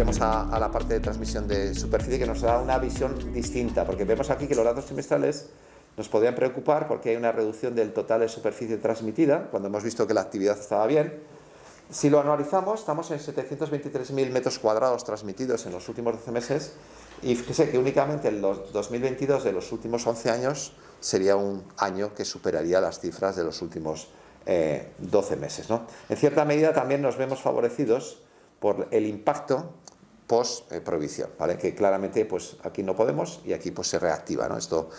iremos a la parte de transmisión de superficie, que nos da una visión distinta, porque vemos aquí que los datos trimestrales nos podrían preocupar porque hay una reducción del total de superficie transmitida, cuando hemos visto que la actividad estaba bien. Si lo anualizamos, estamos en 723.000 metros cuadrados transmitidos en los últimos 12 meses, y fíjese que únicamente en los 2022 de los últimos 11 años sería un año que superaría las cifras de los últimos 12 meses, ¿no? En cierta medida también nos vemos favorecidos por el impacto post-prohibición, ¿vale? Que claramente pues aquí no podemos y aquí pues se reactiva, ¿no? Esto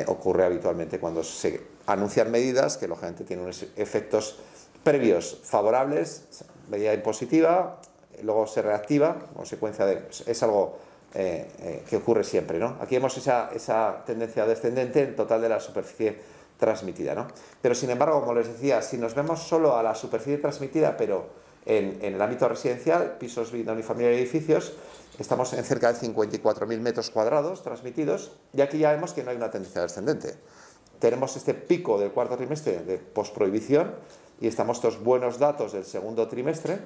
ocurre habitualmente cuando se anuncian medidas que lógicamente tienen unos efectos previos favorables, medida impositiva, luego se reactiva, consecuencia de... es algo que ocurre siempre, ¿no? Aquí vemos esa tendencia descendente en total de la superficie transmitida, ¿no? Pero sin embargo, como les decía, si nos vemos solo a la superficie transmitida, pero en el ámbito residencial, pisos, vivienda unifamiliar y edificios, estamos en cerca de 54.000 metros cuadrados transmitidos, y aquí ya vemos que no hay una tendencia descendente. Tenemos este pico del cuarto trimestre de posprohibición y estamos estos buenos datos del segundo trimestre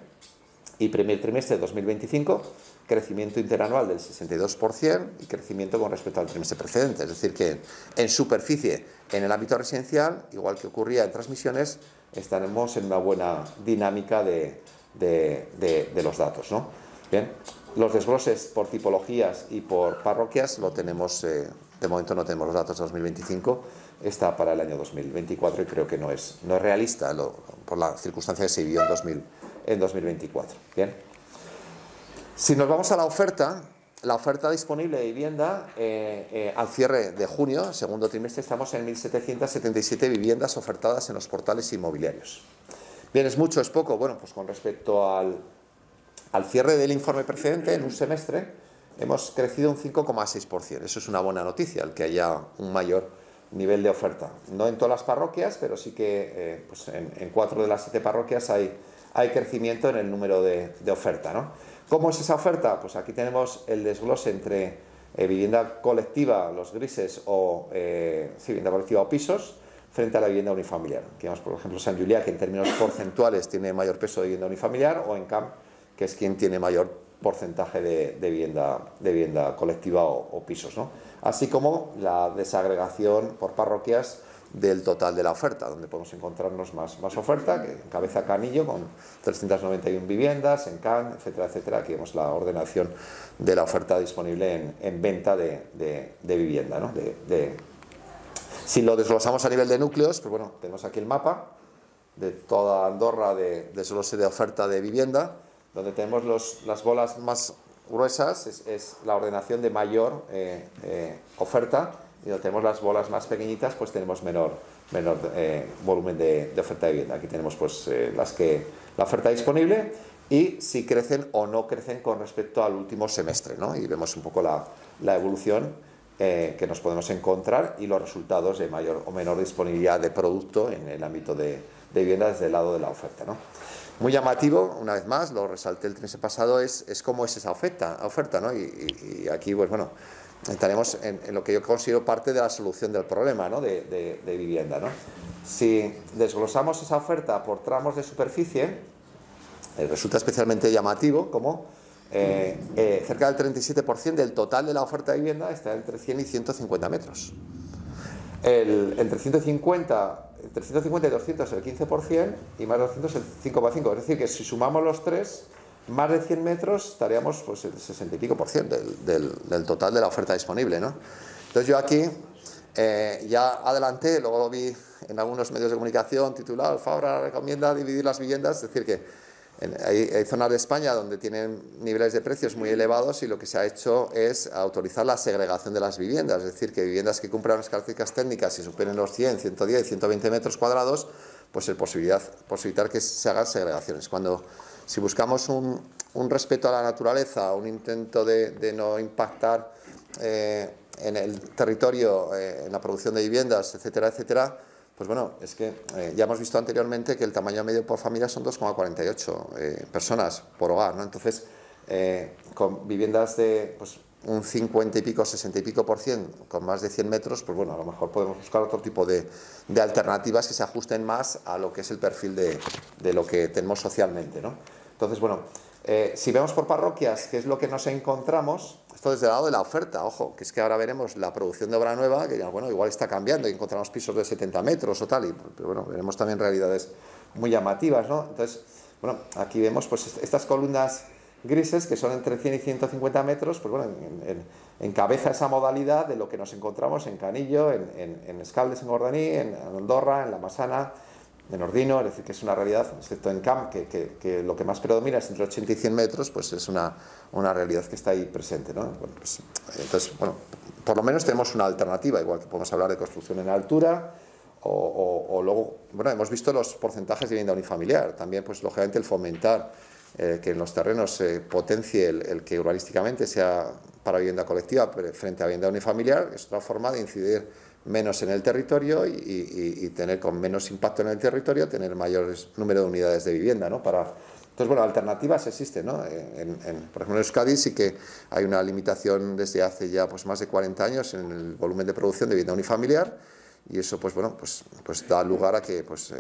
y primer trimestre de 2025, crecimiento interanual del 62% y crecimiento con respecto al trimestre precedente. Es decir, que en superficie, en el ámbito residencial, igual que ocurría en transmisiones, estaremos en una buena dinámica de los datos, ¿no? Bien, los desgloses por tipologías y por parroquias lo tenemos, de momento no tenemos los datos de 2025, está para el año 2024 y creo que no es realista por la circunstancia que se vivió en 2024. Bien. Si nos vamos a la oferta disponible de vivienda, al cierre de junio, segundo trimestre, estamos en 1.777 viviendas ofertadas en los portales inmobiliarios. Bien, ¿es mucho, es poco? Bueno, pues con respecto al cierre del informe precedente, en un semestre, hemos crecido un 5,6%. Eso es una buena noticia, el que haya un mayor nivel de oferta. No en todas las parroquias, pero sí que pues en 4 de las 7 parroquias hay crecimiento en el número de oferta, ¿no? ¿Cómo es esa oferta? Pues aquí tenemos el desglose entre vivienda colectiva, los grises, o vivienda colectiva o pisos, frente a la vivienda unifamiliar. Aquí vemos, por ejemplo, Sant Julià, que en términos porcentuales tiene mayor peso de vivienda unifamiliar, o Encamp, que es quien tiene mayor porcentaje de vivienda colectiva o pisos, ¿no? Así como la desagregación por parroquias del total de la oferta, donde podemos encontrarnos más oferta, que encabeza Canillo con 391 viviendas, en Can, etcétera, etcétera. Aquí vemos la ordenación de la oferta disponible en venta de vivienda, ¿no? Si lo desglosamos a nivel de núcleos, pues bueno, tenemos aquí el mapa de toda Andorra de desglose de oferta de vivienda, donde tenemos las bolas más gruesas, es la ordenación de mayor oferta, y donde tenemos las bolas más pequeñitas, pues tenemos menor volumen de oferta de vivienda. Aquí tenemos pues la oferta disponible y si crecen o no crecen con respecto al último semestre, ¿no? Y vemos un poco la evolución que nos podemos encontrar y los resultados de mayor o menor disponibilidad de producto en el ámbito de vivienda desde el lado de la oferta, ¿no? Muy llamativo, una vez más, lo resalté el trimestre pasado, es cómo es esa oferta, ¿no? Y aquí, pues bueno, estaremos en lo que yo considero parte de la solución del problema, ¿no? de vivienda, ¿no? Si desglosamos esa oferta por tramos de superficie, resulta especialmente llamativo como cerca del 37% del total de la oferta de vivienda está entre 100 y 150 metros. Entre 150 y 200 el 15% y más de 200 el 5,5%. Es decir, que si sumamos los tres, más de 100 metros estaríamos pues el 60 y pico por ciento del total de la oferta disponible, ¿no? Entonces yo aquí ya adelanté, luego lo vi en algunos medios de comunicación titulado Fabra recomienda dividir las viviendas, es decir que hay zonas de España donde tienen niveles de precios muy elevados y lo que se ha hecho es autorizar la segregación de las viviendas, es decir, que viviendas que cumplan unas características técnicas y superen los 100, 110, 120 metros cuadrados, pues posibilitar que se hagan segregaciones. Si buscamos un respeto a la naturaleza, un intento de no impactar en el territorio, en la producción de viviendas, etcétera, etcétera, pues bueno, es que ya hemos visto anteriormente que el tamaño medio por familia son 2,48 personas por hogar, ¿no? Entonces, con viviendas de pues, un 50 y pico, 60 y pico %, con más de 100 metros, pues bueno, a lo mejor podemos buscar otro tipo de alternativas que se ajusten más a lo que es el perfil de lo que tenemos socialmente, ¿no? Entonces, bueno, Si vemos por parroquias qué es lo que nos encontramos, esto desde el lado de la oferta, ojo, que es que ahora veremos la producción de obra nueva, que bueno, igual está cambiando y encontramos pisos de 70 metros o tal, pero bueno, veremos también realidades muy llamativas, ¿no? Entonces, bueno, aquí vemos pues estas columnas grises que son entre 100 y 150 metros, pues bueno, encabeza esa modalidad de lo que nos encontramos en Canillo, en Escaldes, en Gordaní, en Andorra, en La Massana, en Ordino, es decir, que es una realidad, excepto en Camp, que lo que más predomina es entre 80 y 100 metros, pues es una realidad que está ahí presente, ¿no? Bueno, pues, entonces, bueno, por lo menos tenemos una alternativa, igual que podemos hablar de construcción en altura, o luego, bueno, hemos visto los porcentajes de vivienda unifamiliar, también, pues lógicamente el fomentar que en los terrenos se potencie el que urbanísticamente sea para vivienda colectiva frente a vivienda unifamiliar, es otra forma de incidir menos en el territorio y tener con menos impacto en el territorio, tener mayor número de unidades de vivienda, ¿no? Entonces, bueno, alternativas existen, ¿no? Por ejemplo, en Euskadi sí que hay una limitación desde hace ya pues, más de 40 años en el volumen de producción de vivienda unifamiliar, y eso pues bueno pues da lugar a que pues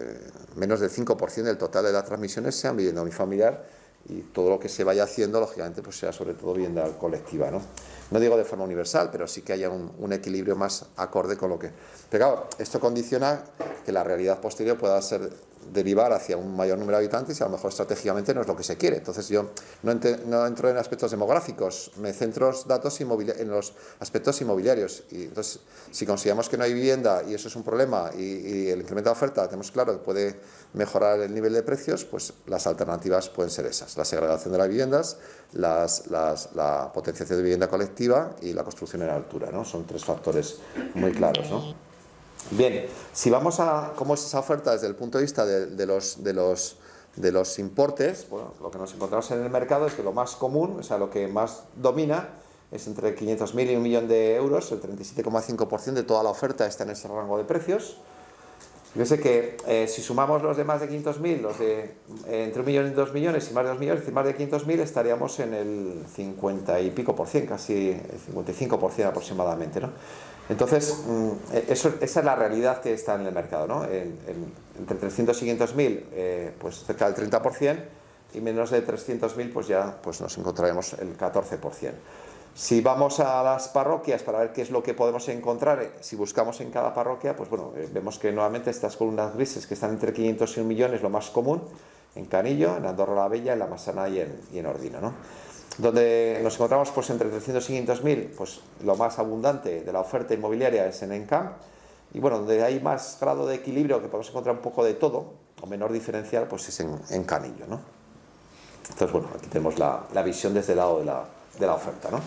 menos del 5% del total de las transmisiones sean vivienda unifamiliar, y todo lo que se vaya haciendo lógicamente pues sea sobre todo vivienda colectiva, ¿no? No digo de forma universal, pero sí que haya un equilibrio más acorde con lo que... Pero claro, esto condiciona que la realidad posterior pueda derivar hacia un mayor número de habitantes, y a lo mejor estratégicamente no es lo que se quiere. Entonces yo no entro en aspectos demográficos, me centro en los aspectos inmobiliarios. Y entonces, si consideramos que no hay vivienda y eso es un problema, y el incremento de oferta tenemos claro que puede mejorar el nivel de precios, pues las alternativas pueden ser esas: la segregación de las viviendas, la potenciación de vivienda colectiva y la construcción en altura, ¿no? Son tres factores muy claros, ¿no? Bien, si vamos a cómo es esa oferta desde el punto de vista de los importes, bueno, lo que nos encontramos en el mercado es que lo más común, o sea, lo que más domina, es entre 500.000 y 1 millón de euros, el 37,5% de toda la oferta está en ese rango de precios. Fíjense que si sumamos los de más de 500.000, los de entre 1 millón y 2 millones y más de 2 millones, es decir, más de 500.000, estaríamos en el 50 y pico por cien, casi el 55% aproximadamente, ¿no? Entonces, esa es la realidad que está en el mercado, ¿no? Entre 300 y 500.000, pues cerca del 30%, y menos de 300.000, pues ya pues nos encontraremos el 14%. Si vamos a las parroquias para ver qué es lo que podemos encontrar, si buscamos en cada parroquia, pues bueno, vemos que nuevamente estas columnas grises que están entre 500 y 1 millón es lo más común, en Canillo, en Andorra la Vella, en La Massana y en Ordino, ¿no? Donde nos encontramos pues entre 300 y 500.000, pues lo más abundante de la oferta inmobiliaria es en Encamp, y bueno, donde hay más grado de equilibrio, que podemos encontrar un poco de todo, o menor diferencial, pues es en Canillo, ¿no? Entonces, bueno, aquí tenemos la visión desde el lado de la oferta, ¿no?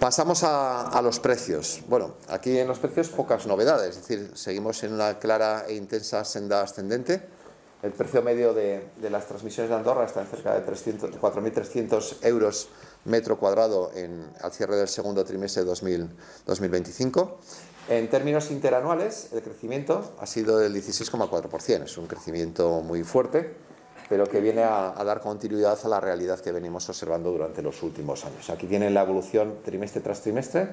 Pasamos a los precios. Bueno, aquí en los precios pocas novedades, es decir, seguimos en una clara e intensa senda ascendente. El precio medio de las transmisiones de Andorra está en cerca de 4.300 euros metro cuadrado al cierre del segundo trimestre de 2025. En términos interanuales, el crecimiento ha sido del 16,4%. Es un crecimiento muy fuerte, pero que viene a dar continuidad a la realidad que venimos observando durante los últimos años. Aquí tienen la evolución trimestre tras trimestre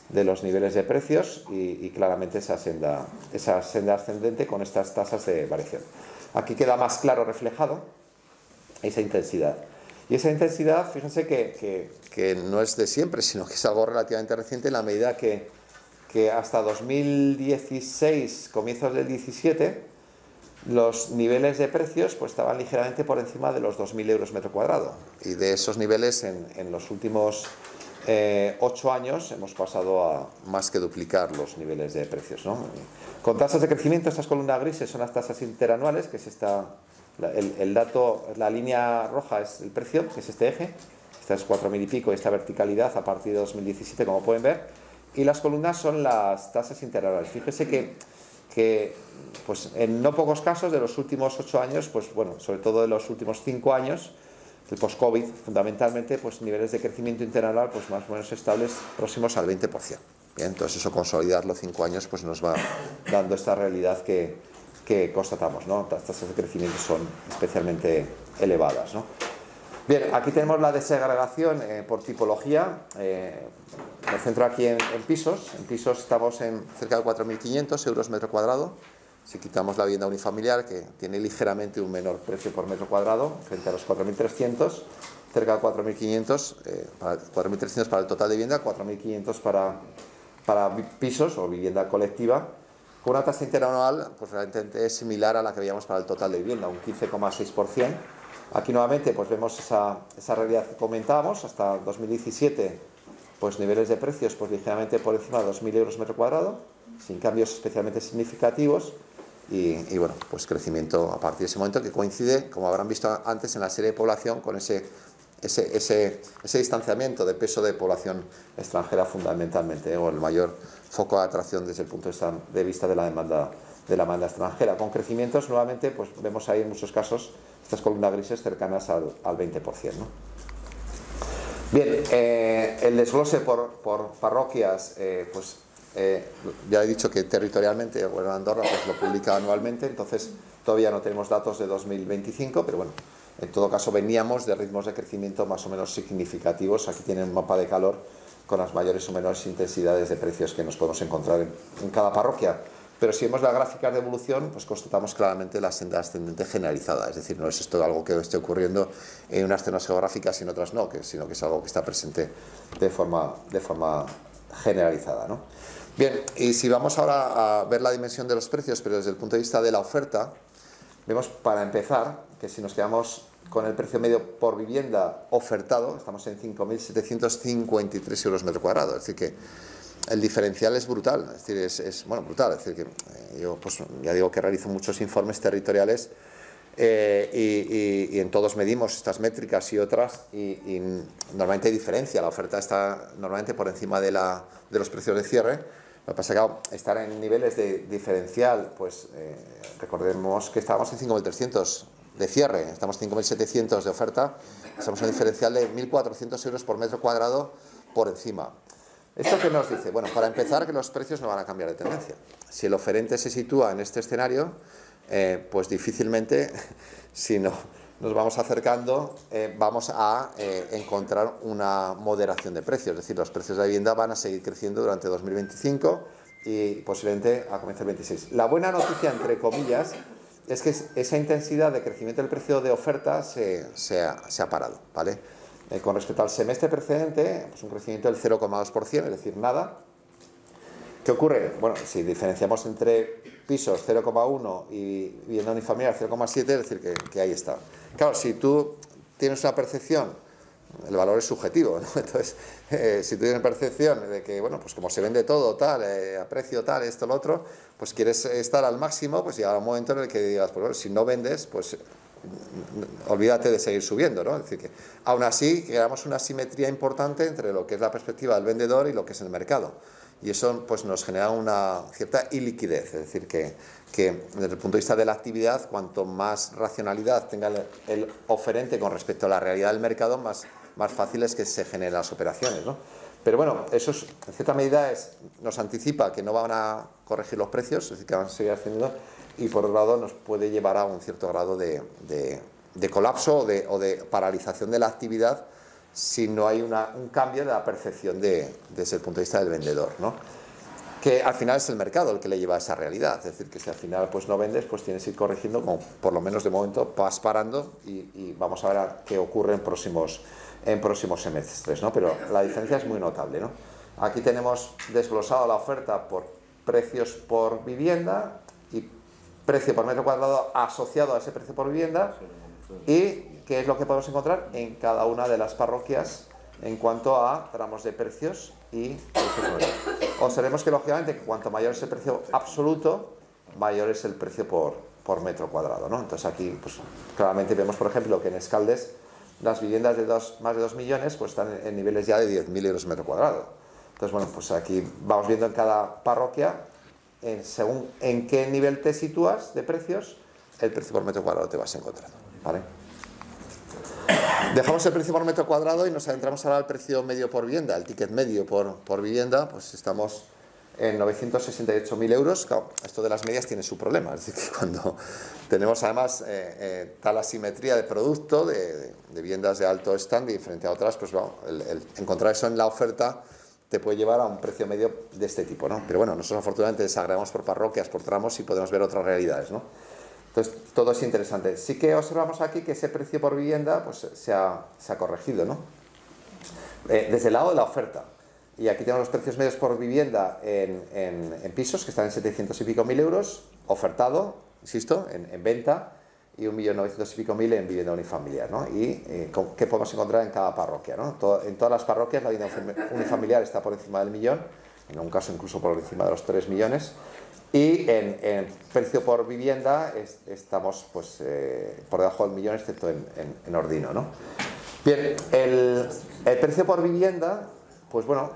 de los niveles de precios y claramente esa senda ascendente con estas tasas de variación. Aquí queda más claro reflejado esa intensidad. Y esa intensidad, fíjense que no es de siempre, sino que es algo relativamente reciente, en la medida que hasta 2016, comienzos del 17, los niveles de precios pues estaban ligeramente por encima de los 2.000 euros metro cuadrado. Y de esos niveles en los últimos 8 años hemos pasado a más que duplicar los niveles de precios, ¿no? Con tasas de crecimiento, estas columnas grises son las tasas interanuales, que es el dato, la línea roja es el precio, que es este eje, esta es 4.000 y pico, esta verticalidad a partir de 2017, como pueden ver, y las columnas son las tasas interanuales. Fíjese que pues en no pocos casos de los últimos 8 años, pues bueno, sobre todo de los últimos 5 años, el post-COVID, fundamentalmente, pues niveles de crecimiento interanual pues más o menos estables, próximos al 20%. Bien, entonces eso, consolidarlo 5 años, pues nos va dando esta realidad que constatamos, ¿no? Las tasas de crecimiento son especialmente elevadas, ¿no? Bien, aquí tenemos la desagregación por tipología. Me centro aquí en pisos. En pisos estamos en cerca de 4.500 euros metro cuadrado. Si quitamos la vivienda unifamiliar, que tiene ligeramente un menor precio por metro cuadrado, frente a los 4.300, cerca de 4.500, 4.300 para el total de vivienda, 4.500 para pisos o vivienda colectiva, con una tasa interanual pues realmente es similar a la que veíamos para el total de vivienda, un 15,6%. Aquí nuevamente pues vemos esa realidad que comentábamos, hasta 2017 pues niveles de precios pues ligeramente por encima de 2.000 euros metro cuadrado, sin cambios especialmente significativos y bueno, pues crecimiento a partir de ese momento que coincide, como habrán visto antes en la serie de población, con ese distanciamiento de peso de población extranjera fundamentalmente, o el mayor foco de atracción desde el punto de vista de la demanda extranjera, con crecimientos nuevamente, pues vemos ahí en muchos casos estas columnas grises cercanas al 20%, ¿no? Bien, el desglose por parroquias, ya he dicho que territorialmente, bueno, Andorra pues lo publica anualmente, entonces todavía no tenemos datos de 2025, pero bueno, en todo caso veníamos de ritmos de crecimiento más o menos significativos. Aquí tienen un mapa de calor con las mayores o menores intensidades de precios que nos podemos encontrar en cada parroquia. Pero si vemos las gráficas de evolución, pues constatamos claramente la senda ascendente generalizada. Es decir, no es esto algo que esté ocurriendo en unas zonas geográficas y en otras no, sino que es algo que está presente de forma generalizada, ¿no? Bien, y si vamos ahora a ver la dimensión de los precios, pero desde el punto de vista de la oferta, vemos para empezar que si nos quedamos con el precio medio por vivienda ofertado, estamos en 5.753 euros metro cuadrado, es decir que el diferencial es brutal, es decir, es brutal, es decir que yo pues ya digo que realizo muchos informes territoriales y en todos medimos estas métricas y otras y normalmente hay diferencia, la oferta está normalmente por encima de los precios de cierre. Lo que pasa es que estar en niveles de diferencial, pues recordemos que estábamos en 5.300 de cierre, estamos en 5.700 de oferta, estamos en un diferencial de 1.400 euros por metro cuadrado por encima. ¿Esto qué nos dice? Bueno, para empezar, que los precios no van a cambiar de tendencia. Si el oferente se sitúa en este escenario, pues difícilmente, si no nos vamos acercando, vamos a encontrar una moderación de precios. Es decir, los precios de la vivienda van a seguir creciendo durante 2025 y posiblemente a comienzos del 26. La buena noticia, entre comillas, es que esa intensidad de crecimiento del precio de oferta se ha parado, ¿vale? Con respecto al semestre precedente, pues un crecimiento del 0,2%, es decir, nada. ¿Qué ocurre? Bueno, si diferenciamos entre pisos 0,1 y vivienda unifamiliar 0,7, es decir, que ahí está. Claro, si tú tienes una percepción, el valor es subjetivo, ¿no? Entonces, si tú tienes percepción de que, bueno, pues como se vende todo tal, a precio tal, esto, lo otro, pues quieres estar al máximo, pues llegará un momento en el que digas, pues bueno, si no vendes, pues olvídate de seguir subiendo, ¿no? Es decir, que aún así creamos una asimetría importante entre lo que es la perspectiva del vendedor y lo que es el mercado. Y eso pues nos genera una cierta iliquidez, es decir, que desde el punto de vista de la actividad, cuanto más racionalidad tenga el oferente con respecto a la realidad del mercado, más fácil es que se generen las operaciones, ¿no? Pero bueno, eso es, en cierta medida nos anticipa que no van a corregir los precios, es decir, que van a seguir ascendiendo, y por otro lado nos puede llevar a un cierto grado de colapso o de paralización de la actividad si no hay un cambio de la percepción desde el punto de vista del vendedor, ¿no? Que al final es el mercado el que le lleva a esa realidad, es decir, que si al final pues no vendes, pues tienes que ir corrigiendo, como por lo menos de momento vas parando y vamos a ver qué ocurre en próximos semestres, ¿no? Pero la diferencia es muy notable, ¿no? Aquí tenemos desglosado la oferta por precios por vivienda y precio por metro cuadrado asociado a ese precio por vivienda y qué es lo que podemos encontrar en cada una de las parroquias en cuanto a tramos de precios y precios. Observemos que lógicamente cuanto mayor es el precio absoluto, mayor es el precio por metro cuadrado, ¿no? Entonces aquí pues claramente vemos, por ejemplo, que en Escaldes las viviendas de más de 2 millones pues están en niveles ya de 10.000 euros metro cuadrado. Entonces bueno, pues aquí vamos viendo en cada parroquia según en qué nivel te sitúas de precios, el precio por metro cuadrado te vas encontrando, ¿vale? Dejamos el precio por metro cuadrado y nos adentramos ahora al precio medio por vivienda, el ticket medio por vivienda, pues estamos en 968.000 euros. Claro, esto de las medias tiene su problema, es decir, que cuando tenemos además tal asimetría de producto, de viviendas de alto standing frente a otras, pues bueno, el encontrar eso en la oferta te puede llevar a un precio medio de este tipo, ¿no? Pero bueno, nosotros afortunadamente desagregamos por parroquias, por tramos y podemos ver otras realidades, ¿no? Entonces, todo es interesante. Sí que observamos aquí que ese precio por vivienda pues, se ha corregido, ¿no? Desde el lado de la oferta. Y aquí tenemos los precios medios por vivienda en pisos, que están en 700 y pico mil euros, ofertado, insisto, en venta, y 1.900.000 y pico en vivienda unifamiliar, ¿no? Y qué podemos encontrar en cada parroquia, ¿no? En todas las parroquias la vivienda unifamiliar está por encima del millón, en un caso incluso por encima de los 3 millones, y en precio por vivienda estamos pues, por debajo del millón, excepto en Ordino, ¿no? Bien, el precio por vivienda, pues bueno,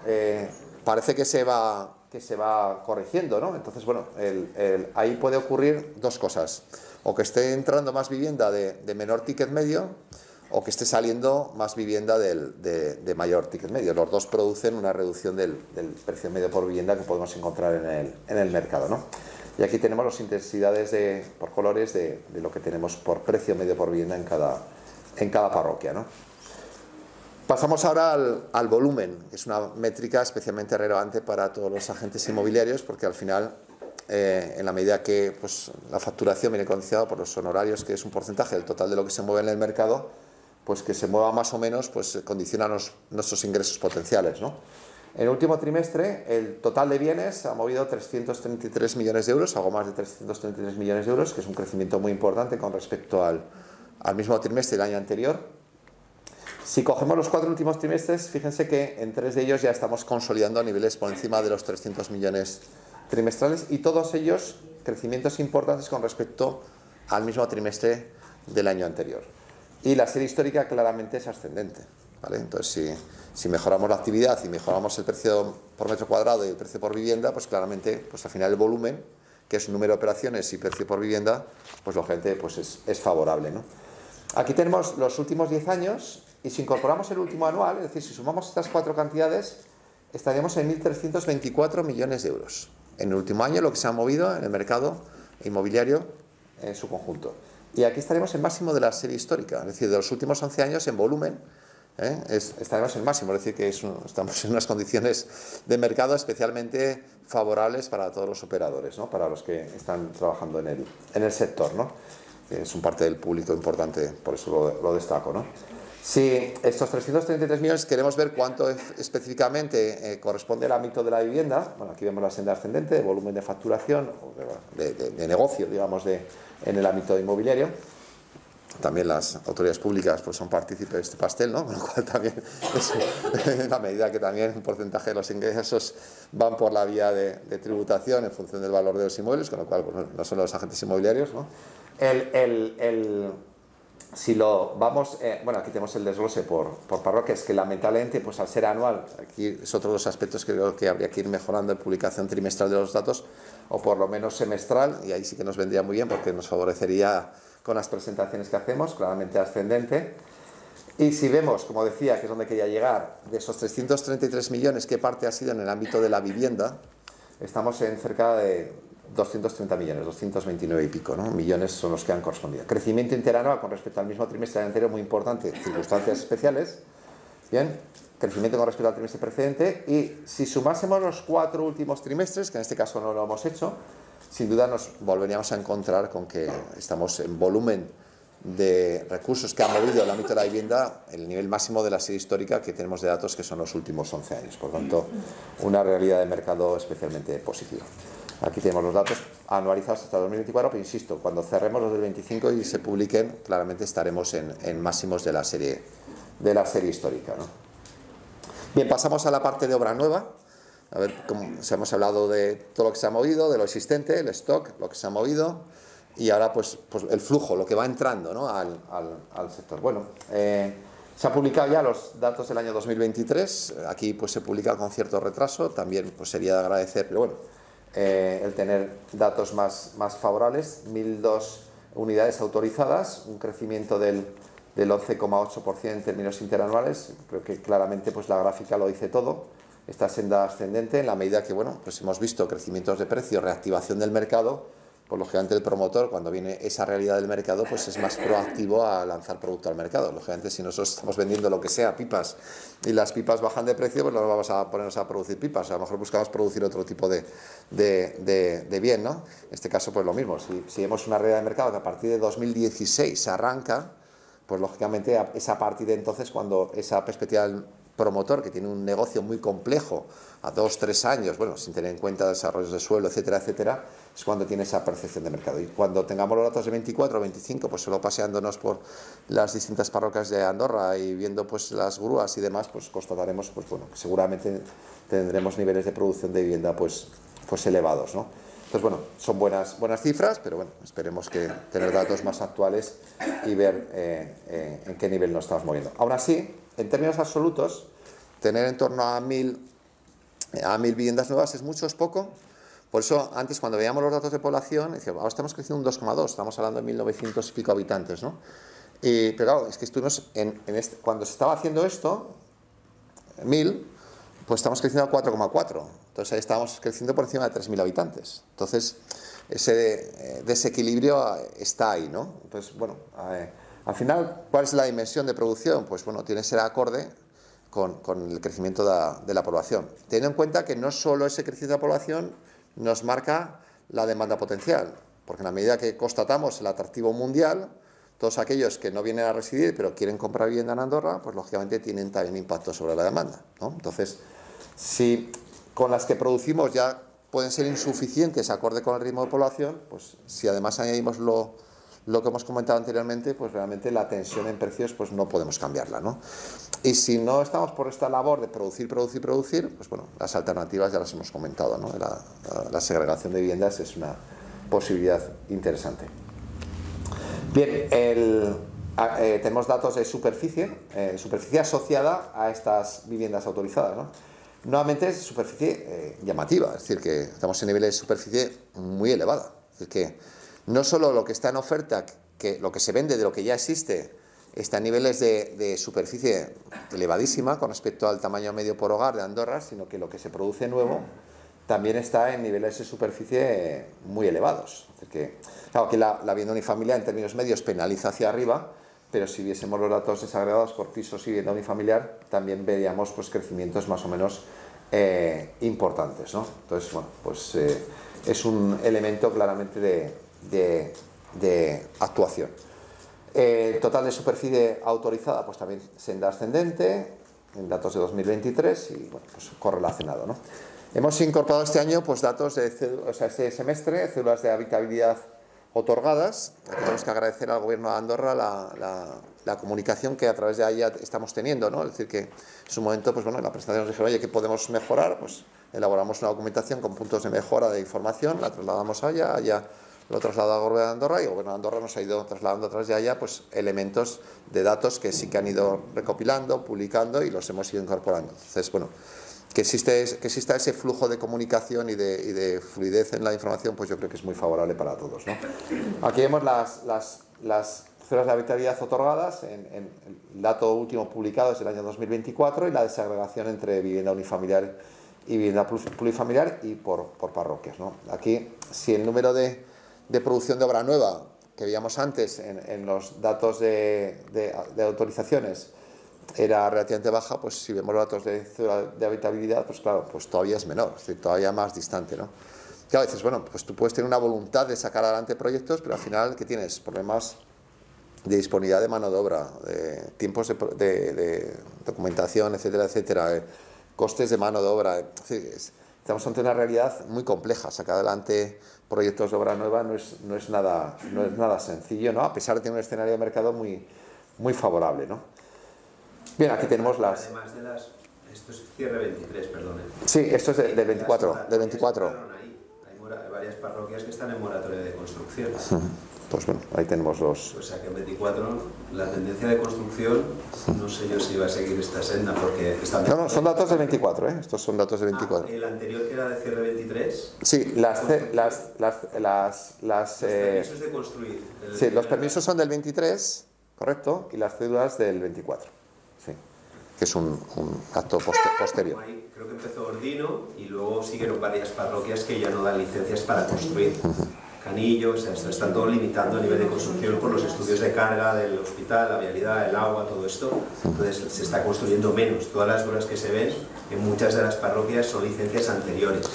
parece que se va corrigiendo, ¿no? Entonces, bueno, ahí puede ocurrir dos cosas. O que esté entrando más vivienda de menor ticket medio, o que esté saliendo más vivienda de mayor ticket medio. Los dos producen una reducción del precio medio por vivienda que podemos encontrar en el mercado, ¿no? Y aquí tenemos las intensidades por colores de lo que tenemos por precio medio por vivienda en cada parroquia, ¿no? Pasamos ahora al volumen, que es una métrica especialmente relevante para todos los agentes inmobiliarios, porque al final, en la medida que pues, la facturación viene condicionada por los honorarios, que es un porcentaje del total de lo que se mueve en el mercado, pues que se mueva más o menos, pues condiciona nuestros ingresos potenciales, ¿no? En el último trimestre, el total de bienes ha movido 333 millones de euros, algo más de 333 millones de euros, que es un crecimiento muy importante con respecto al mismo trimestre del año anterior. Si cogemos los 4 últimos trimestres, fíjense que en 3 de ellos ya estamos consolidando a niveles por encima de los 300 millones trimestrales, y todos ellos crecimientos importantes con respecto al mismo trimestre del año anterior. Y la serie histórica claramente es ascendente, ¿vale? Entonces, si mejoramos la actividad y mejoramos el precio por metro cuadrado y el precio por vivienda, pues claramente, pues al final el volumen, que es un número de operaciones y precio por vivienda, pues lógicamente pues es favorable, ¿no? Aquí tenemos los últimos 10 años, y si incorporamos el último anual, es decir, si sumamos estas 4 cantidades, estaríamos en 1.324 millones de euros. En el último año lo que se ha movido en el mercado inmobiliario en su conjunto. Y aquí estaremos en máximo de la serie histórica, es decir, de los últimos 11 años en volumen, estaremos en máximo, es decir, que estamos en unas condiciones de mercado especialmente favorables para todos los operadores, ¿no? Para los que están trabajando en el sector, ¿no? Que es un parte del público importante, por eso lo destaco, ¿no? Si estos 333 millones queremos ver cuánto específicamente corresponde al ámbito de la vivienda, bueno, aquí vemos la senda ascendente de volumen de facturación, de negocio, digamos, en el ámbito inmobiliario. También las autoridades públicas pues, son partícipes de este pastel, ¿no? Con lo cual también es en la medida que también un porcentaje de los ingresos van por la vía de tributación en función del valor de los inmuebles, con lo cual pues, no son los agentes inmobiliarios, ¿no? Si lo vamos, bueno, aquí tenemos el desglose por parroquias, que lamentablemente, pues al ser anual, aquí es otro de los aspectos que creo que habría que ir mejorando en publicación trimestral de los datos, o por lo menos semestral, y ahí sí que nos vendría muy bien porque nos favorecería con las presentaciones que hacemos, claramente ascendente. Y si vemos, como decía, que es donde quería llegar, de esos 333 millones, ¿qué parte ha sido en el ámbito de la vivienda? Estamos en cerca de 230 millones, 229 y pico, ¿no? Millones son los que han correspondido. Crecimiento interanual con respecto al mismo trimestre anterior muy importante, circunstancias especiales. Bien, crecimiento con respecto al trimestre precedente. Y si sumásemos los 4 últimos trimestres, que en este caso no lo hemos hecho, sin duda nos volveríamos a encontrar con que estamos en volumen de recursos que ha movido el ámbito de la vivienda el nivel máximo de la serie histórica que tenemos de datos, que son los últimos 11 años. Por tanto, una realidad de mercado especialmente positiva. Aquí tenemos los datos anualizados hasta 2024, pero insisto, cuando cerremos los del 25 y se publiquen, claramente estaremos en máximos de la serie histórica, ¿no? Bien, pasamos a la parte de obra nueva. A ver, hemos hablado de todo lo que se ha movido, de lo existente, el stock, lo que se ha movido, y ahora pues el flujo, lo que va entrando, ¿no? al sector. Bueno, se han publicado ya los datos del año 2023, aquí pues se publica con cierto retraso, también pues sería de agradecer, pero bueno, el tener datos más favorables, 1.002 unidades autorizadas, un crecimiento del 11,8% en términos interanuales. Creo que claramente pues la gráfica lo dice todo, esta senda ascendente, en la medida que bueno, pues hemos visto crecimientos de precio, reactivación del mercado, pues lógicamente el promotor, cuando viene esa realidad del mercado, pues es más proactivo a lanzar producto al mercado. Lógicamente, si nosotros estamos vendiendo lo que sea, pipas, y las pipas bajan de precio, pues no vamos a ponernos a producir pipas, a lo mejor buscamos producir otro tipo de bien, ¿no? En este caso, pues lo mismo, si vemos una realidad de mercado que a partir de 2016 arranca, pues lógicamente es a partir de entonces cuando esa perspectiva del promotor, que tiene un negocio muy complejo a 2-3 años, bueno, sin tener en cuenta desarrollos de suelo, etcétera, etcétera, es cuando tiene esa percepción de mercado. Y cuando tengamos los datos de 24 o 25, pues solo paseándonos por las distintas parroquias de Andorra y viendo pues las grúas y demás, pues constataremos, pues bueno, que seguramente tendremos niveles de producción de vivienda pues elevados, ¿no? Entonces, bueno, son buenas cifras, pero bueno, esperemos que tener datos más actuales y ver en qué nivel nos estamos moviendo. Aún así, en términos absolutos, tener en torno a 1.000 viviendas nuevas es mucho, es poco. Por eso, antes, cuando veíamos los datos de población, decíamos, ahora estamos creciendo un 2,2, estamos hablando de 1.900 y pico habitantes, ¿no? Pero claro, es que estuvimos cuando se estaba haciendo esto, 1.000, pues estamos creciendo a 4,4. Entonces ahí estábamos creciendo por encima de 3.000 habitantes. Entonces, ese desequilibrio está ahí, ¿no? Entonces, bueno, al final, ¿cuál es la dimensión de producción? Pues bueno, tiene que ser acorde con el crecimiento de la población. Teniendo en cuenta que no solo ese crecimiento de la población nos marca la demanda potencial, porque en la medida que constatamos el atractivo mundial, todos aquellos que no vienen a residir pero quieren comprar vivienda en Andorra, pues lógicamente tienen también impacto sobre la demanda, ¿no? Entonces, si con las que producimos ya pueden ser insuficientes acorde con el ritmo de población, pues si además añadimos lo que hemos comentado anteriormente, pues realmente la tensión en precios pues no podemos cambiarla, ¿no? Y si no estamos por esta labor de producir, pues bueno, las alternativas ya las hemos comentado, ¿no? La segregación de viviendas es una posibilidad interesante. Bien, tenemos datos de superficie asociada a estas viviendas autorizadas, ¿no? Nuevamente es superficie llamativa, es decir, que estamos en niveles de superficie muy elevada. Es decir, que no solo lo que está en oferta, que lo que se vende de lo que ya existe, está en niveles de superficie elevadísima con respecto al tamaño medio por hogar de Andorra, sino que lo que se produce nuevo también está en niveles de superficie muy elevados. Es decir, que, claro, que la vivienda unifamiliar en términos medios penaliza hacia arriba, pero si viésemos los datos desagregados por pisos y vivienda unifamiliar, también veríamos pues crecimientos más o menos importantes, ¿no? Entonces, bueno, pues es un elemento claramente de actuación. Total de superficie autorizada, pues también senda ascendente, en datos de 2023 y bueno, pues correlacionado, ¿no? Hemos incorporado este año pues datos este semestre, cédulas de habitabilidad otorgadas. Aquí tenemos que agradecer al Gobierno de Andorra la comunicación que a través de ella estamos teniendo, ¿no? Es decir, que en su momento, pues bueno, en la presentación nos dijeron, oye, ¿qué podemos mejorar? Pues elaboramos una documentación con puntos de mejora de información, la trasladamos allá lo trasladó al Gobierno de Andorra y el Gobierno de Andorra nos ha ido trasladando a través de allá pues elementos de datos que sí que han ido recopilando, publicando y los hemos ido incorporando. Entonces, bueno, que exista ese flujo de comunicación y de fluidez en la información, pues yo creo que es muy favorable para todos, ¿no? Aquí vemos las cédulas de habitabilidad otorgadas, en el dato último publicado es del año 2024 y la desagregación entre vivienda unifamiliar y vivienda plurifamiliar y por parroquias, ¿no? Aquí, si el número de producción de obra nueva que veíamos antes en los datos de autorizaciones era relativamente baja, pues si vemos los datos de habitabilidad, pues claro, pues todavía es menor, es decir, todavía más distante, ¿no? Que a veces, bueno, pues tú puedes tener una voluntad de sacar adelante proyectos, pero al final, ¿qué tienes? Problemas de disponibilidad de mano de obra, de tiempos de documentación, etcétera, etcétera, costes de mano de obra. Es decir, estamos ante una realidad muy compleja. Sacar adelante proyectos de obra nueva no es nada sencillo, ¿no? A pesar de tener un escenario de mercado muy favorable, ¿no? Bien, aquí tenemos las... Además de las... Esto es cierre 23, perdón. Sí, esto es del 24. Del 24. Hay varias parroquias que están en moratoria de construcción. Pues bueno, ahí tenemos los... O sea que en 24 la tendencia de construcción, no sé yo si va a seguir esta senda porque... No, son datos del 24, ¿eh? Estos son datos del 24. ¿El anterior que era de cierre 23? Sí, los permisos de construir. Sí, los permisos son del 23, correcto, y las cédulas del 24. Sí, que es un acto posterior. Ahí creo que empezó Ordino y luego siguieron varias parroquias que ya no dan licencias para construir. Canillo, o sea, se están todo limitando a nivel de construcción por los estudios de carga del hospital, la vialidad, el agua, todo esto. Entonces se está construyendo menos. Todas las obras que se ven en muchas de las parroquias son licencias anteriores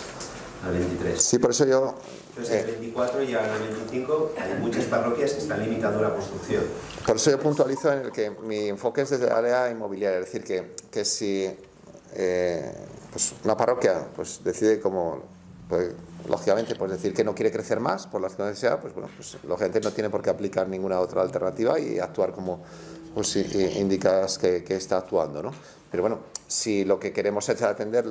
al 23. Sí, por eso yo... Entonces el 24 y ahora el 25 hay muchas parroquias que están limitando la construcción. Por eso yo puntualizo en el que mi enfoque es desde el área inmobiliaria, es decir, que si pues una parroquia pues decide como... Pues, lógicamente, pues decir que no quiere crecer más por las razones que sea, pues bueno, pues lógicamente no tiene por qué aplicar ninguna otra alternativa y actuar como pues indicas que está actuando, ¿no? Pero bueno, si lo que queremos es atender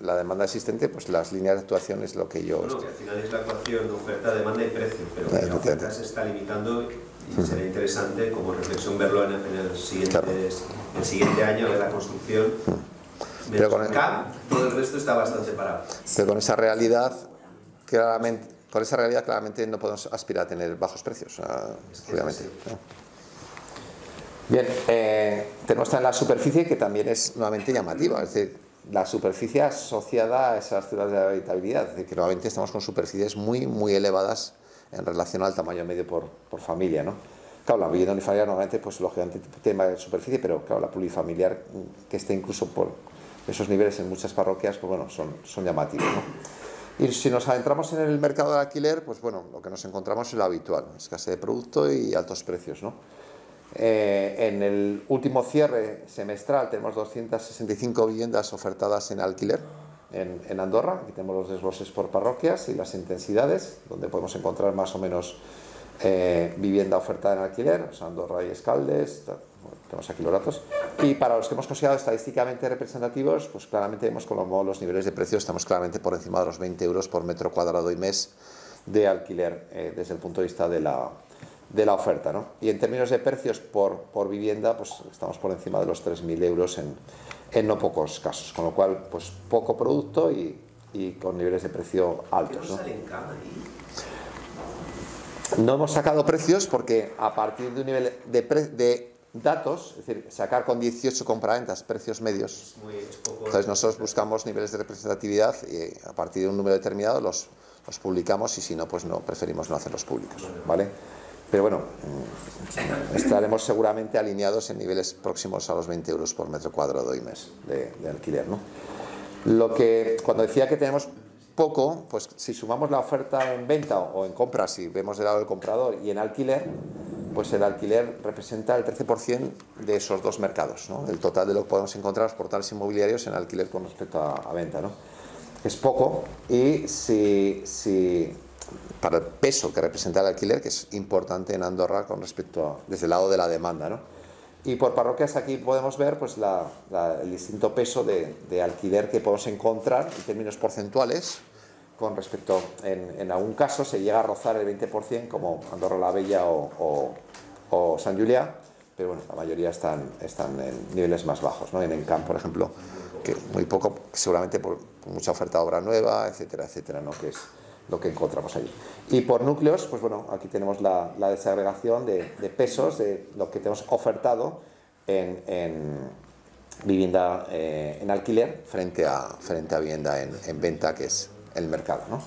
la demanda existente, pues las líneas de actuación es lo que yo... Bueno, que al final es la ecuación de oferta, demanda y precio, pero que la oferta se está limitando y será interesante como reflexión verlo en el siguiente año de la construcción. Pero con todo el resto está bastante parado. Pero con esa realidad claramente no podemos aspirar a tener bajos precios, obviamente. ¿No? Bien, tenemos también la superficie, que también es nuevamente llamativa, es decir, la superficie asociada a esas ciudades de habitabilidad, es decir, que nuevamente estamos con superficies muy elevadas en relación al tamaño medio por familia, ¿no? Claro, la vivienda unifamiliar normalmente, pues lógicamente tiene mayor superficie, pero claro, la plurifamiliar que esté incluso por esos niveles en muchas parroquias, pues bueno, son llamativos, ¿no? Y si nos adentramos en el mercado del alquiler, pues bueno, lo que nos encontramos es lo habitual, escasez de producto y altos precios, ¿no? En el último cierre semestral tenemos 265 viviendas ofertadas en alquiler en Andorra. Aquí tenemos los desgloses por parroquias y las intensidades, donde podemos encontrar más o menos vivienda ofertada en alquiler, o sea, Andorra y Escaldes, tenemos aquí los datos. Y para los que hemos considerado estadísticamente representativos, pues claramente vemos como los niveles de precios estamos claramente por encima de los 20 euros por metro cuadrado y mes de alquiler desde el punto de vista de la oferta, ¿no? Y en términos de precios por vivienda, pues estamos por encima de los 3.000 euros en no pocos casos, con lo cual pues poco producto y con niveles de precio altos, ¿no? No hemos sacado precios porque a partir de un nivel de datos, es decir, sacar con 18 compraventas precios medios, entonces nosotros buscamos niveles de representatividad y a partir de un número determinado los publicamos y si no, pues no, preferimos no hacerlos públicos, ¿vale? Pero bueno, estaremos seguramente alineados en niveles próximos a los 20 euros por metro cuadrado y mes de alquiler, ¿no? Cuando decía que tenemos poco, pues si sumamos la oferta en venta o en compra, si vemos del lado del comprador, y en alquiler, pues el alquiler representa el 13% de esos dos mercados, ¿no? Del total de lo que podemos encontrar en los portales inmobiliarios en alquiler con respecto a venta, ¿no? Es poco y si para el peso que representa el alquiler, que es importante en Andorra con respecto desde el lado de la demanda, ¿no? Y por parroquias aquí podemos ver pues el distinto peso de alquiler que podemos encontrar en términos porcentuales con respecto, en algún caso se llega a rozar el 20% como Andorra la Vella o Sant Julià, pero bueno, la mayoría están en niveles más bajos, ¿no? En Encamp, por ejemplo, que muy poco, seguramente por mucha oferta de obra nueva, etcétera, ¿no? Que es lo que encontramos allí. Y por núcleos, pues bueno, aquí tenemos la desagregación de pesos de lo que tenemos ofertado en vivienda en alquiler frente a vivienda en venta, que es el mercado, ¿no?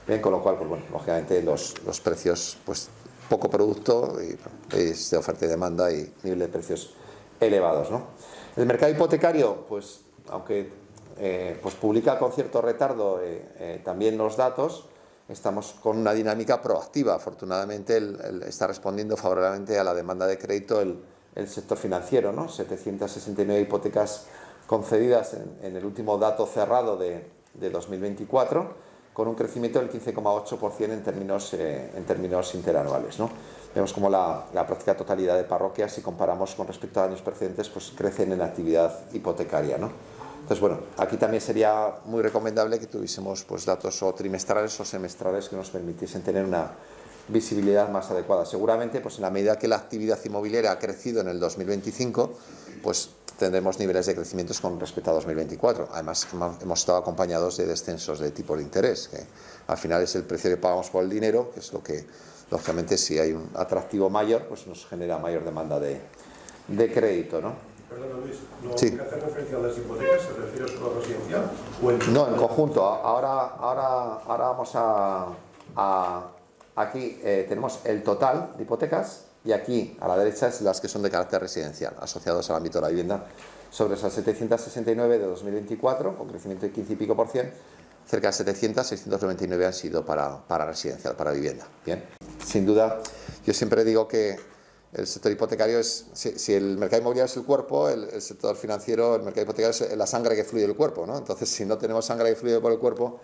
Bien, con lo cual, pues bueno, lógicamente los precios, pues poco producto y de oferta y demanda y nivel de precios elevados, ¿no? El mercado hipotecario, pues aunque pues publica con cierto retardo también los datos, estamos con una dinámica proactiva. Afortunadamente está respondiendo favorablemente a la demanda de crédito el sector financiero, ¿no? 769 hipotecas concedidas en el último dato cerrado de 2024, con un crecimiento del 15,8% en términos interanuales, ¿no? Vemos como la práctica totalidad de parroquias, si comparamos con respecto a años precedentes, pues crecen en actividad hipotecaria, ¿no? Entonces, bueno, aquí también sería muy recomendable que tuviésemos pues datos o trimestrales o semestrales que nos permitiesen tener una visibilidad más adecuada. Seguramente, pues en la medida que la actividad inmobiliaria ha crecido en el 2025, pues tendremos niveles de crecimientos con respecto a 2024. Además, hemos estado acompañados de descensos de tipo de interés, que al final es el precio que pagamos por el dinero, que es lo que, lógicamente, si hay un atractivo mayor, pues nos genera mayor demanda de crédito, ¿no? Perdona, Luis, ¿no sí. que hacer referencia a las hipotecas se refiere solo a residencial? ¿O No, en conjunto. Ahora vamos a aquí tenemos el total de hipotecas y aquí a la derecha es las que son de carácter residencial, asociados al ámbito de la vivienda. Sobre esas 769 de 2024, con crecimiento de 15 y pico %, cerca de 700, 699 han sido para residencial, para vivienda. Bien, sin duda, yo siempre digo que el sector hipotecario es, si el mercado inmobiliario es el cuerpo, el sector financiero, el mercado hipotecario es la sangre que fluye del cuerpo, ¿no? Entonces, si no tenemos sangre que fluye por el cuerpo,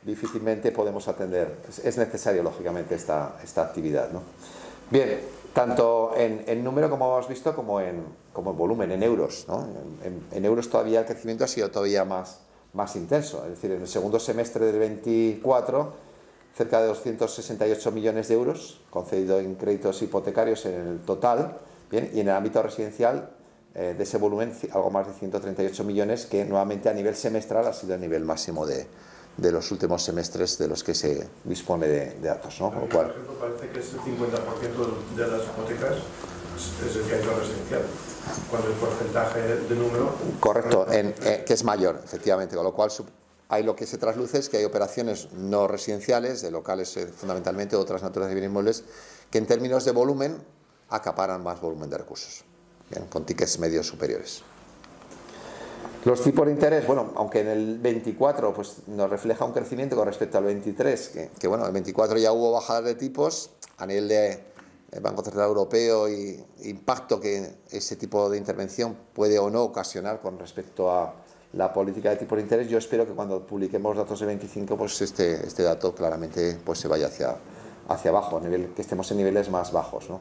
difícilmente podemos atender. Es necesario, lógicamente, esta actividad, ¿no? Bien, tanto en número, como hemos visto, como en volumen, en euros, ¿no? En euros todavía el crecimiento ha sido todavía más intenso. Es decir, en el segundo semestre del 24, cerca de 268 millones de euros concedido en créditos hipotecarios en el total, bien, y en el ámbito residencial de ese volumen algo más de 138 millones, que nuevamente a nivel semestral ha sido el nivel máximo de los últimos semestres de los que se dispone de datos, ¿no? Con lo cual, por ejemplo, parece que es el 50% de las hipotecas es el que hay en residencial, cuando el porcentaje de número... Correcto, que es mayor, efectivamente, con lo cual hay lo que se trasluce es que hay operaciones no residenciales, de locales fundamentalmente, otras naturales de bienes inmuebles, que en términos de volumen acaparan más volumen de recursos, bien, con tickets medios superiores. Los tipos de interés, bueno, aunque en el 24 pues, nos refleja un crecimiento con respecto al 23, que bueno, en el 24 ya hubo bajadas de tipos a nivel de Banco Central Europeo y impacto que ese tipo de intervención puede o no ocasionar con respecto a la política de tipos de interés. Yo espero que cuando publiquemos datos de 25, pues este dato claramente pues, se vaya hacia abajo, que estemos en niveles más bajos, ¿no?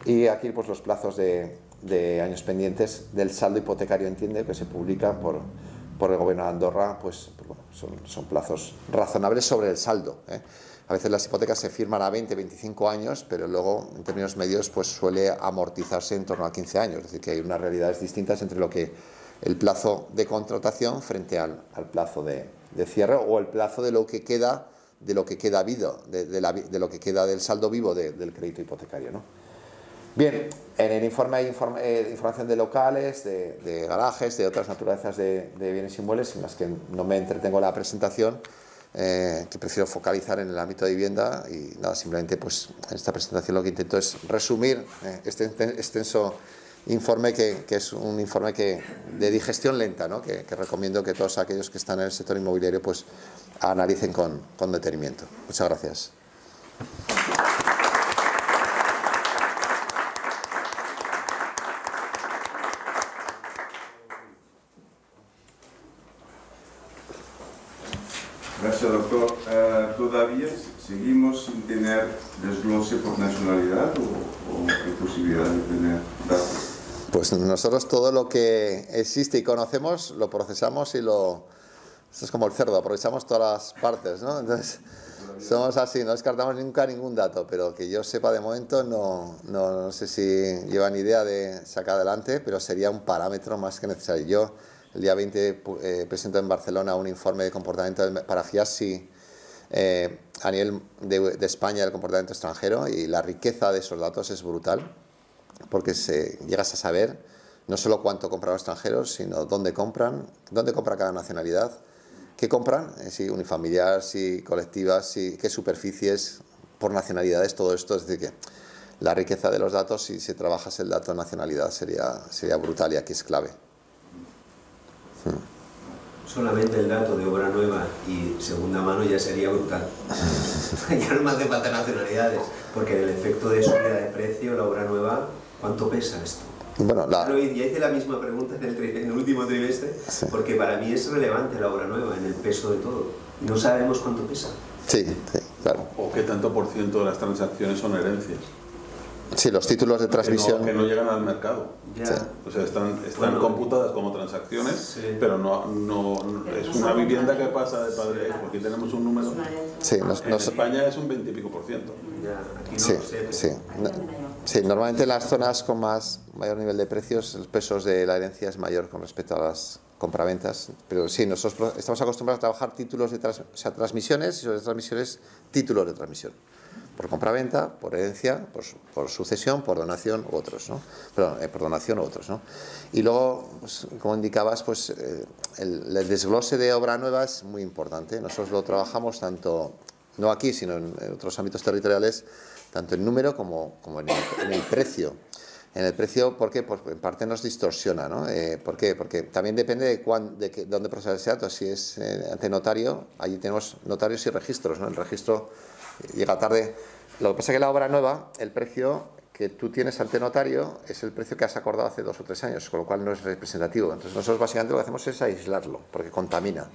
Y aquí pues los plazos de años pendientes del saldo hipotecario, entiende, que se publican por el gobierno de Andorra, pues bueno, son plazos razonables sobre el saldo, ¿eh? A veces las hipotecas se firman a 20, 25 años, pero luego en términos medios pues suele amortizarse en torno a 15 años, es decir, que hay unas realidades distintas entre lo que el plazo de contratación frente al plazo de cierre, o el plazo de lo que queda vivo, de lo que queda del saldo vivo del crédito hipotecario, ¿no? Bien, en el informe hay información de locales, de garajes, de otras naturalezas de bienes inmuebles, en las que no me entretengo en la presentación, que prefiero focalizar en el ámbito de vivienda. Y nada, simplemente pues en esta presentación lo que intento es resumir este extenso informe, que es un informe de digestión lenta, ¿no? que recomiendo que todos aquellos que están en el sector inmobiliario pues analicen con detenimiento. Muchas gracias. Gracias, doctor. ¿Todavía seguimos sin tener desglose por nacionalidad o hay posibilidad de tener datos? Pues nosotros todo lo que existe y conocemos lo procesamos esto es como el cerdo, aprovechamos todas las partes, ¿no? Entonces somos así, no descartamos nunca ningún dato, pero que yo sepa de momento no sé si llevan idea de sacar adelante, pero sería un parámetro más que necesario. Yo el día 20 presento en Barcelona un informe de comportamiento para FIASI a nivel de España del comportamiento extranjero, y la riqueza de esos datos es brutal, porque llegas a saber no solo cuánto compran los extranjeros, sino dónde compra cada nacionalidad, qué compran, si unifamiliar, si colectivas, si qué superficies, por nacionalidades, todo esto. Es decir, que la riqueza de los datos, si se trabajase el dato de nacionalidad, sería brutal, y aquí es clave. Solamente el dato de obra nueva y segunda mano ya sería brutal. Ya no me hace falta nacionalidades, porque en el efecto de subida de precio, la obra nueva, ¿cuánto pesa esto? Bueno, ya hice la misma pregunta en el último trimestre, sí. Porque para mí es relevante la obra nueva en el peso de todo. No sabemos cuánto pesa. Sí, claro. ¿O qué tanto por ciento de las transacciones son herencias? Sí, los títulos de transmisión... Que no llegan al mercado. Ya. Sí. O sea, están computadas como transacciones, sí. Pero no es una vivienda que pasa de padre a hijo. Aquí tenemos un número. Sí, en España es un 20 y pico %. Ya, aquí no, sí, normalmente en las zonas con mayor nivel de precios, el peso de la herencia es mayor con respecto a las compraventas. Pero sí, nosotros estamos acostumbrados a trabajar títulos de transmisiones, y sobre transmisiones, títulos de transmisión. Por compraventa, por herencia, por sucesión, por donación u otros, ¿no? Perdón, por donación u otros, ¿no? Y luego, pues, como indicabas, pues el desglose de obra nueva es muy importante. Nosotros lo trabajamos tanto no aquí, sino en otros ámbitos territoriales, tanto en número como en el precio. En el precio, ¿por qué? Pues en parte nos distorsiona, ¿no? ¿Por qué? Porque también depende de dónde procesa ese dato. Si es ante notario, allí tenemos notarios y registros, ¿no? El registro llega tarde. Lo que pasa es que la obra nueva, el precio que tú tienes ante notario es el precio que has acordado hace 2 o 3 años, con lo cual no es representativo. Entonces nosotros básicamente lo que hacemos es aislarlo, porque contamina.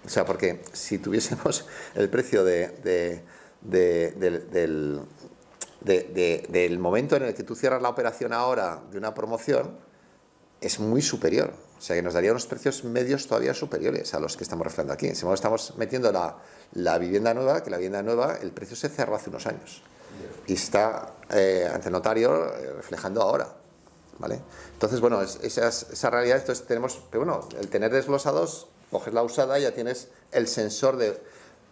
O sea, porque si tuviésemos el precio del momento en el que tú cierras la operación ahora de una promoción, es muy superior. O sea, que nos daría unos precios medios todavía superiores a los que estamos reflejando aquí. En ese modo estamos metiendo la vivienda nueva, que la vivienda nueva, el precio se cerró hace unos años. Y está ante notario reflejando ahora. ¿Vale? Entonces, bueno, esa realidad, entonces tenemos, pero bueno, el tener desglosados, coges la usada y ya tienes el sensor de...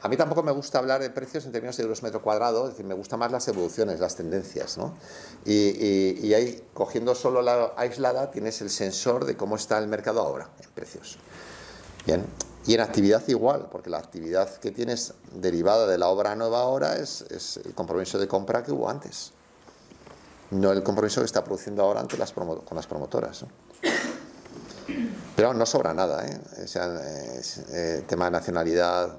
A mí tampoco me gusta hablar de precios en términos de euros metro cuadrado, es decir, me gustan más las evoluciones, las tendencias, ¿no? Y ahí, cogiendo solo la aislada, tienes el sensor de cómo está el mercado ahora, en precios. Bien, y en actividad igual, porque la actividad que tienes derivada de la obra nueva ahora es el compromiso de compra que hubo antes, no el compromiso que está produciendo ahora con las promotoras, ¿no? Pero no sobra nada, ¿eh? O sea, el tema de nacionalidad...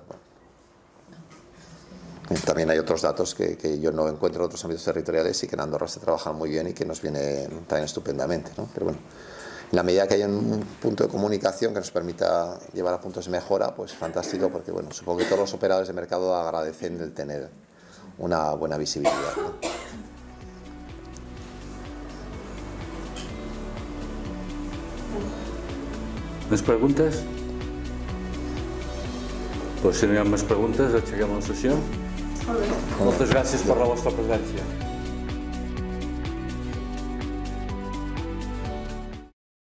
También hay otros datos que yo no encuentro en otros ámbitos territoriales y que en Andorra se trabajan muy bien y que nos viene también estupendamente, ¿no? Pero bueno, en la medida que haya un punto de comunicación que nos permita llevar a puntos de mejora, pues fantástico, porque bueno, supongo que todos los operadores de mercado agradecen el tener una buena visibilidad, ¿no? ¿Més preguntes? Pues si no hi ha més preguntes, aixequem la sessió. Moltes gràcies per la vostra presència.